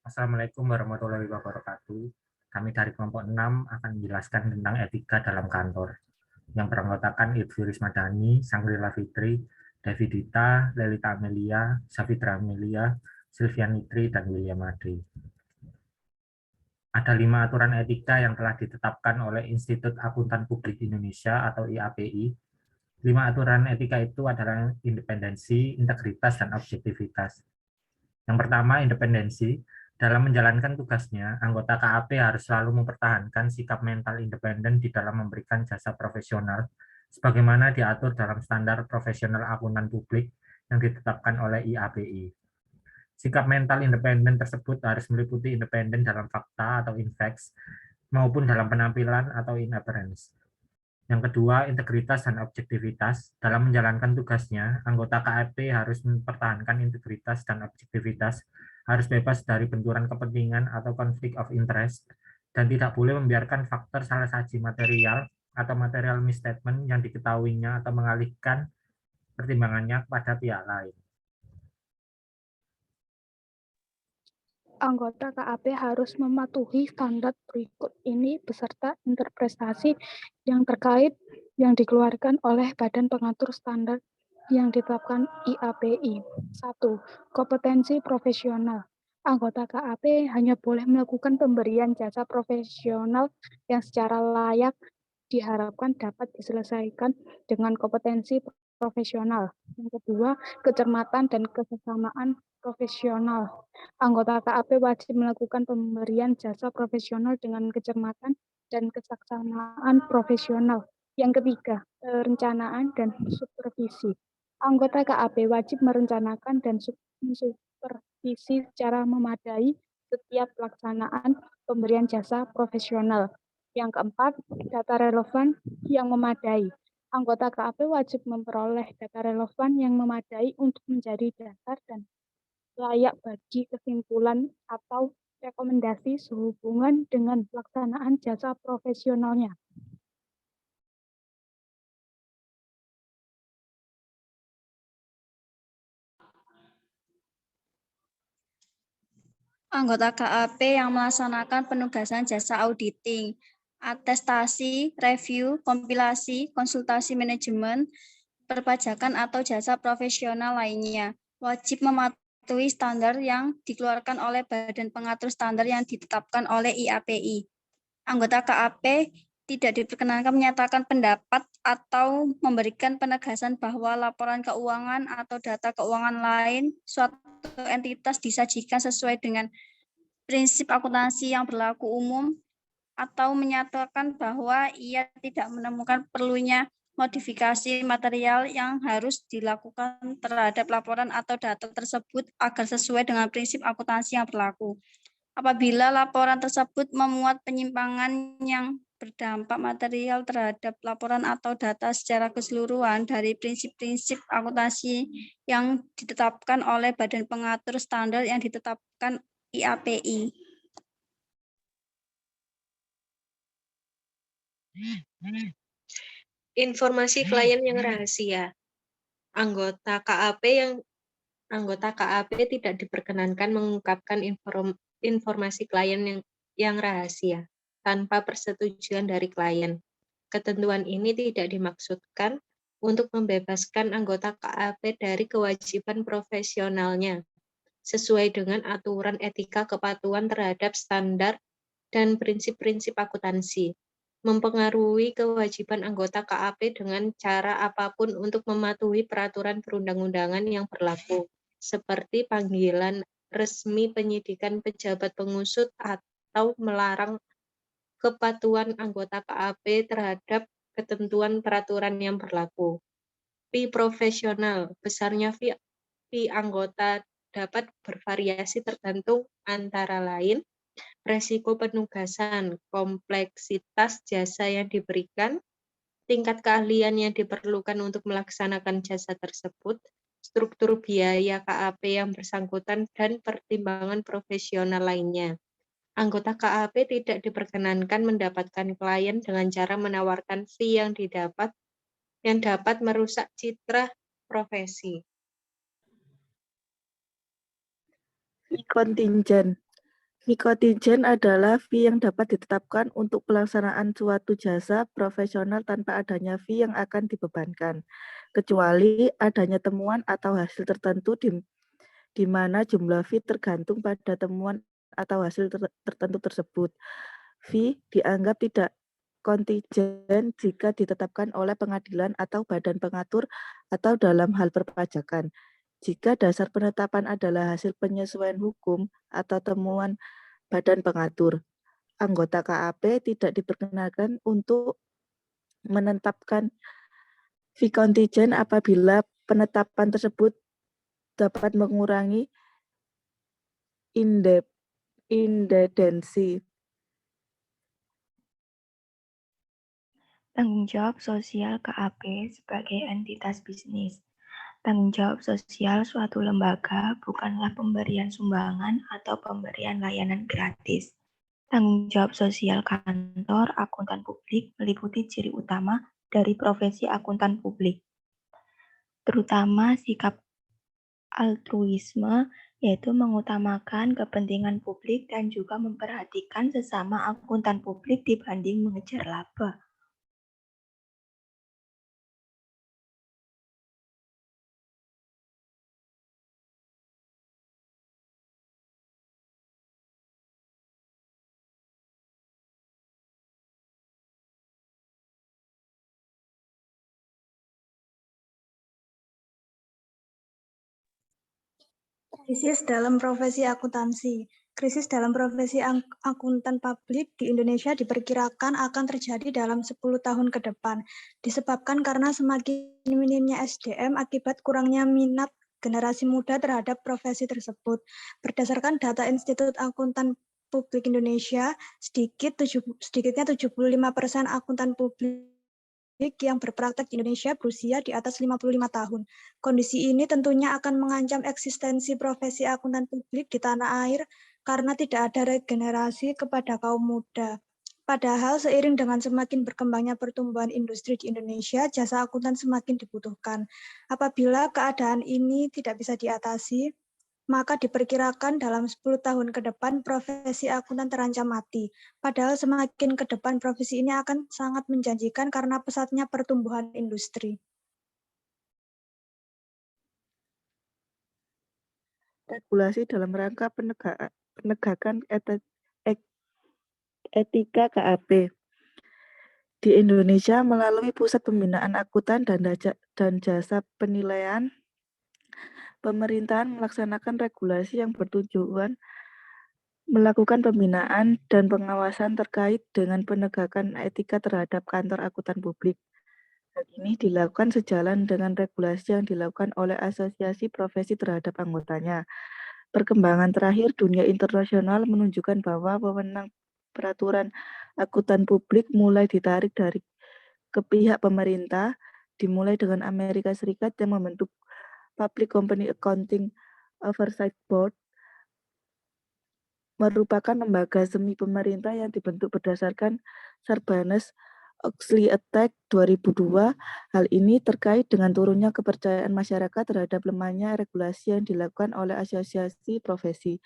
Assalamualaikum warahmatullahi wabarakatuh. Kami dari kelompok 6 akan menjelaskan tentang etika dalam kantor yang beranggotakan Ibu Rismadani, Sangrila Fitri, Devi Dita, Lelita Amelia, Safitra Amelia, Sylvia Nitri, dan William Ade. Ada 5 aturan etika yang telah ditetapkan oleh Institut Akuntan Publik Indonesia atau IAPI. 5 aturan etika itu adalah independensi, integritas, dan objektivitas. Yang pertama, independensi. Dalam menjalankan tugasnya, anggota KAP harus selalu mempertahankan sikap mental independen di dalam memberikan jasa profesional, sebagaimana diatur dalam standar profesional akuntan publik yang ditetapkan oleh IAPI. Sikap mental independen tersebut harus meliputi independen dalam fakta atau infaks, maupun dalam penampilan atau in appearance. Yang kedua, integritas dan objektivitas. Dalam menjalankan tugasnya, anggota KAP harus mempertahankan integritas dan objektivitas, harus bebas dari benturan kepentingan atau konflik of interest, dan tidak boleh membiarkan faktor salah saji material atau material misstatement yang diketahuinya atau mengalihkan pertimbangannya kepada pihak lain. Anggota KAP harus mematuhi standar berikut ini beserta interpretasi yang terkait yang dikeluarkan oleh Badan Pengatur Standar yang ditetapkan IAPI. 1. Kompetensi profesional. Anggota KAP hanya boleh melakukan pemberian jasa profesional yang secara layak diharapkan dapat diselesaikan dengan kompetensi profesional. Yang kedua, kecermatan dan kesesamaan profesional. Anggota KAP wajib melakukan pemberian jasa profesional dengan kecermatan dan kesaksamaan profesional. Yang ketiga, perencanaan dan supervisi. Anggota KAP wajib merencanakan dan mensupervisi secara memadai setiap pelaksanaan pemberian jasa profesional. Yang keempat, data relevan yang memadai. Anggota KAP wajib memperoleh data relevan yang memadai untuk menjadi dasar dan layak bagi kesimpulan atau rekomendasi sehubungan dengan pelaksanaan jasa profesionalnya. Anggota KAP yang melaksanakan penugasan jasa auditing, atestasi, review, kompilasi, konsultasi manajemen, perpajakan atau jasa profesional lainnya, wajib mematuhi standar yang dikeluarkan oleh Badan Pengatur Standar yang ditetapkan oleh IAPI. Anggota KAP tidak diperkenankan menyatakan pendapat atau memberikan penegasan bahwa laporan keuangan atau data keuangan lain suatu entitas disajikan sesuai dengan prinsip akuntansi yang berlaku umum atau menyatakan bahwa ia tidak menemukan perlunya modifikasi material yang harus dilakukan terhadap laporan atau data tersebut agar sesuai dengan prinsip akuntansi yang berlaku. Apabila laporan tersebut memuat penyimpangan yang berdampak material terhadap laporan atau data secara keseluruhan dari prinsip-prinsip akuntansi yang ditetapkan oleh Badan Pengatur Standar yang ditetapkan IAPI. Informasi klien yang rahasia. Anggota KAP tidak diperkenankan mengungkapkan informasi klien yang rahasia tanpa persetujuan dari klien. Ketentuan ini tidak dimaksudkan untuk membebaskan anggota KAP dari kewajiban profesionalnya sesuai dengan aturan etika kepatuhan terhadap standar dan prinsip-prinsip akuntansi, mempengaruhi kewajiban anggota KAP dengan cara apapun untuk mematuhi peraturan perundang-undangan yang berlaku, seperti panggilan resmi penyidikan pejabat pengusut atau melarang kepatuhan anggota KAP terhadap ketentuan peraturan yang berlaku. Fee profesional, besarnya fee anggota dapat bervariasi tergantung antara lain resiko penugasan, kompleksitas jasa yang diberikan, tingkat keahlian yang diperlukan untuk melaksanakan jasa tersebut, struktur biaya KAP yang bersangkutan, dan pertimbangan profesional lainnya. Anggota KAP tidak diperkenankan mendapatkan klien dengan cara menawarkan fee yang dapat merusak citra profesi. Fee kontingent. Fee kontingent adalah fee yang dapat ditetapkan untuk pelaksanaan suatu jasa profesional tanpa adanya fee yang akan dibebankan, kecuali adanya temuan atau hasil tertentu di mana jumlah fee tergantung pada temuan atau hasil tertentu tersebut. Fee dianggap tidak kontingent jika ditetapkan oleh pengadilan atau badan pengatur atau dalam hal perpajakan. Jika dasar penetapan adalah hasil penyesuaian hukum atau temuan badan pengatur, anggota KAP tidak diperkenankan untuk menetapkan fee kontingent apabila penetapan tersebut dapat mengurangi independensi. Tanggung jawab sosial KAP sebagai entitas bisnis. Tanggung jawab sosial suatu lembaga bukanlah pemberian sumbangan atau pemberian layanan gratis. Tanggung jawab sosial kantor akuntan publik meliputi ciri utama dari profesi akuntan publik, terutama sikap altruisme, yaitu mengutamakan kepentingan publik dan juga memperhatikan sesama akuntan publik dibanding mengejar laba. Krisis dalam profesi akuntansi. Krisis dalam profesi akuntan publik di Indonesia diperkirakan akan terjadi dalam 10 tahun ke depan, disebabkan karena semakin minimnya SDM akibat kurangnya minat generasi muda terhadap profesi tersebut. Berdasarkan data Institut Akuntan Publik Indonesia, sedikitnya 75% akuntan publik yang berpraktek di Indonesia berusia di atas 55 tahun. Kondisi ini tentunya akan mengancam eksistensi profesi akuntan publik di tanah air karena tidak ada regenerasi kepada kaum muda. Padahal seiring dengan semakin berkembangnya pertumbuhan industri di Indonesia, jasa akuntan semakin dibutuhkan. Apabila keadaan ini tidak bisa diatasi, maka diperkirakan dalam 10 tahun ke depan profesi akuntan terancam mati. Padahal semakin ke depan profesi ini akan sangat menjanjikan karena pesatnya pertumbuhan industri. Regulasi dalam rangka penegakan etika KAP. Di Indonesia melalui Pusat Pembinaan Akuntan dan Jasa Penilaian, pemerintahan melaksanakan regulasi yang bertujuan melakukan pembinaan dan pengawasan terkait dengan penegakan etika terhadap kantor akuntan publik. Hal ini dilakukan sejalan dengan regulasi yang dilakukan oleh asosiasi profesi terhadap anggotanya. Perkembangan terakhir dunia internasional menunjukkan bahwa wewenang peraturan akuntan publik mulai ditarik dari ke pihak pemerintah, dimulai dengan Amerika Serikat yang membentuk Public Company Accounting Oversight Board, merupakan lembaga semi pemerintah yang dibentuk berdasarkan Sarbanes-Oxley Act 2002. Hal ini terkait dengan turunnya kepercayaan masyarakat terhadap lemahnya regulasi yang dilakukan oleh asosiasi profesi,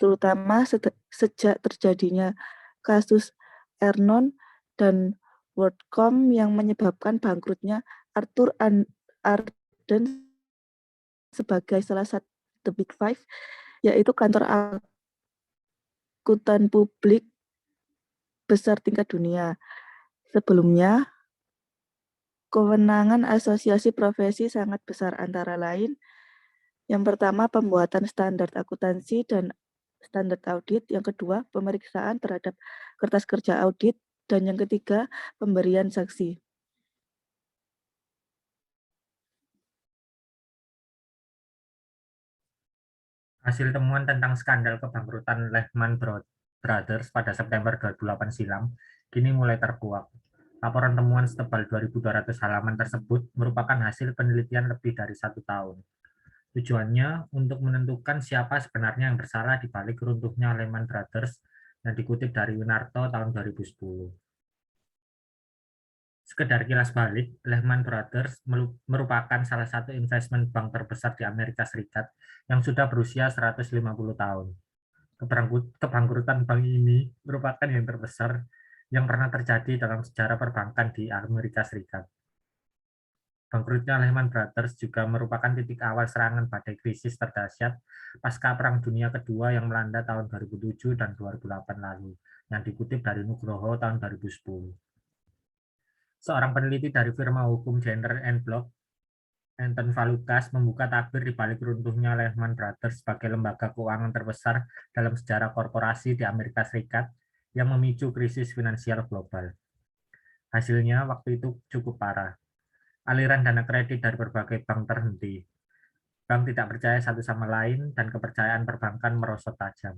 terutama sejak terjadinya kasus Enron dan WorldCom yang menyebabkan bangkrutnya Arthur Ardern sebagai salah satu The Big Five, yaitu kantor akuntan publik besar tingkat dunia. Sebelumnya, kewenangan asosiasi profesi sangat besar, antara lain yang pertama pembuatan standar akuntansi dan standar audit, yang kedua pemeriksaan terhadap kertas kerja audit, dan yang ketiga pemberian saksi. Hasil temuan tentang skandal kebangkrutan Lehman Brothers pada September 2008 silam kini mulai terkuak. Laporan temuan setebal 2.200 halaman tersebut merupakan hasil penelitian lebih dari 1 tahun. Tujuannya untuk menentukan siapa sebenarnya yang bersalah di balik runtuhnya Lehman Brothers yang dikutip dari Winarto tahun 2010. Sekedar kilas balik, Lehman Brothers merupakan salah satu investment bank terbesar di Amerika Serikat yang sudah berusia 150 tahun. Kebangkrutan bank ini merupakan yang terbesar yang pernah terjadi dalam sejarah perbankan di Amerika Serikat. Bangkrutnya Lehman Brothers juga merupakan titik awal serangan badai krisis terdahsyat pasca Perang Dunia Kedua yang melanda tahun 2007 dan 2008 lalu, yang dikutip dari Nugroho tahun 2010. Seorang peneliti dari firma hukum Jenner & Block, Anton Valukas, membuka tabir di balik runtuhnya Lehman Brothers sebagai lembaga keuangan terbesar dalam sejarah korporasi di Amerika Serikat yang memicu krisis finansial global. Hasilnya waktu itu cukup parah. Aliran dana kredit dari berbagai bank terhenti. Bank tidak percaya satu sama lain dan kepercayaan perbankan merosot tajam.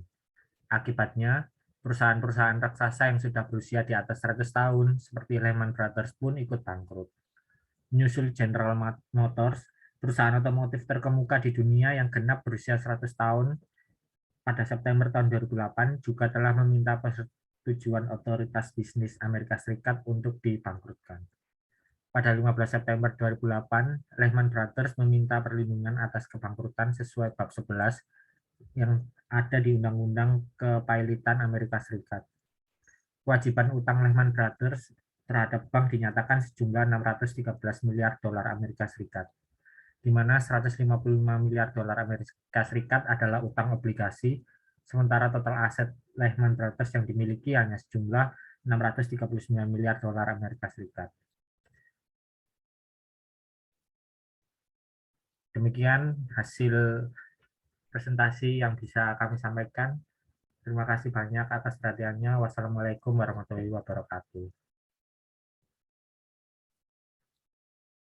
Akibatnya, perusahaan-perusahaan raksasa yang sudah berusia di atas 100 tahun seperti Lehman Brothers pun ikut bangkrut. Menyusul General Motors, perusahaan otomotif terkemuka di dunia yang genap berusia 100 tahun pada September tahun 2008 juga telah meminta persetujuan otoritas bisnis Amerika Serikat untuk dibangkrutkan. Pada 15 September 2008, Lehman Brothers meminta perlindungan atas kebangkrutan sesuai bab 11 yang ada di Undang-Undang Kepailitan Amerika Serikat. Kewajiban utang Lehman Brothers terhadap bank dinyatakan sejumlah 613 miliar dolar Amerika Serikat, di mana 155 miliar dolar Amerika Serikat adalah utang obligasi, sementara total aset Lehman Brothers yang dimiliki hanya sejumlah 639 miliar dolar Amerika Serikat. Demikian hasil presentasi yang bisa kami sampaikan. Terima kasih banyak atas perhatiannya. Wassalamualaikum warahmatullahi wabarakatuh.